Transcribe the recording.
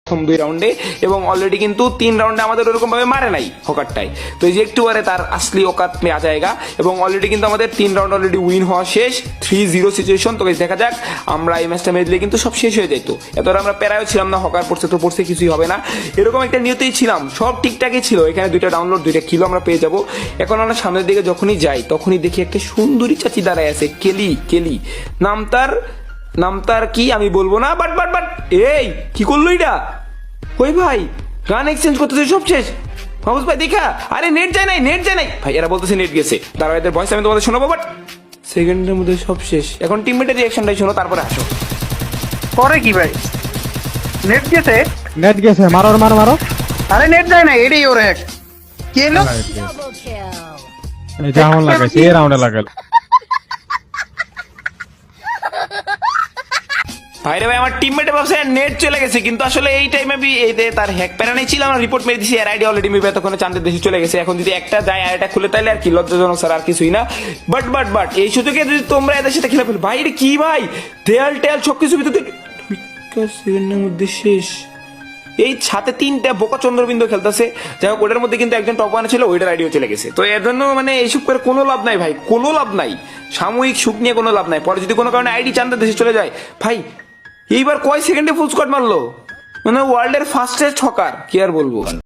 প্রথম 2 রাউন্ডে এবং অলরেডি কিন্তু 3 রাউন্ডে আমাদের ওরকম ভাবে মারে নাই হকারটাই। তো এই যে একটু পরে তার আসলি ওকাত মে আ যায়গা এবং অলরেডি কিন্তু আমাদের 3 রাউন্ড অলরেডি উইন হওয়া শেষ, 3-0 সিচুয়েশন। তো দেখা যাক আমরা এই ম্যাচটা মেরে কিন্তু সব শেষ হয়ে যেত। এতটা আমরা প্যারাও ছিলাম না, হকার পড়ছে তো পড়ছে, কিছুই হবে না এরকম একটা নিয়তেই ছিলাম, সব ঠিকঠাকই ছিল। এখানে 2টা ডাউনলোড 2টা কিলো আমরা পেয়ে যাব। এখন আমরা সামনের দিকে যখনই যাই তখনই দেখি একটা সুন্দরী চাচি দাঁড়ায় আছে, কেলি নাম তার কি আমি বলবো না, বাট এই কি করলো এটা? ওই ভাই গান এক্সচেঞ্জ করতেছে, সব শেষ। মাহবুব ভাই দেখা, আরে নেট যায় নাই ভাই, এরা বলতেছে নেট গেছে। দাঁড়াও এদের ভয়েস আমি তোমাদের শোনাবো, বাট সেকেন্ডের মধ্যে সব শেষ। এখন টিমমেটের রিঅ্যাকশনটাই শোনো, তারপরে আসো। করে কি ভাই? নেট গেছে, মারো। আরে নেট যায় না, এটাই ওর হ্যাক। কি হলো? এই যেমন লাগাইছে এই রাউন্ডে লাগাল। ভাইরে ভাই, আমার টিমমেটে ভাবছে নেট চলে গেছে, কিন্তু আসলে এই টাইমে আমি এই তার হ্যাক প্যারানাই ছিল, আমরা রিপোর্ট মেরে দিছি। এর আইডি অলরেডি মেবি এতক্ষণে চাঁদের দেশে চলে গেছে। এখন যদি একটা যায় আর এটা খুলে, তাইলে আর কি লজ্জাজনক স্যার, আর কিছুই না। বাট এই সুযোগে যদি তোমরা এদের সাথে খেলে ফেলো, ভাই এটা কি ভাই, দেয়াল টেয়াল সবকিছু ভিতরে সেকেন্ডের মধ্যে শেষ। এই সাথে 3টা বোকা চন্দ্রবিন্দু খেলতেছে। যাই হোক, ওটার মধ্যে কিন্তু একজন টপ ওয়ানে ছিল, ওইটার আইডিও চলে গেছে। তো এর জন্য মানে এইসব করে কোনো লাভ নাই ভাই, কোনো লাভ নাই। সাময়িক সুখ নিয়ে কোনো লাভ নাই। পরে যদি কোনো কারণে আইডি চাঁদের দেশে চলে যায়, ভাই এইবার কয় সেকেন্ডে ফুল স্কোয়াড মারলো, মানে ওয়ার্ল্ডের ফাস্টেস্ট হকার, কি আর বলবো।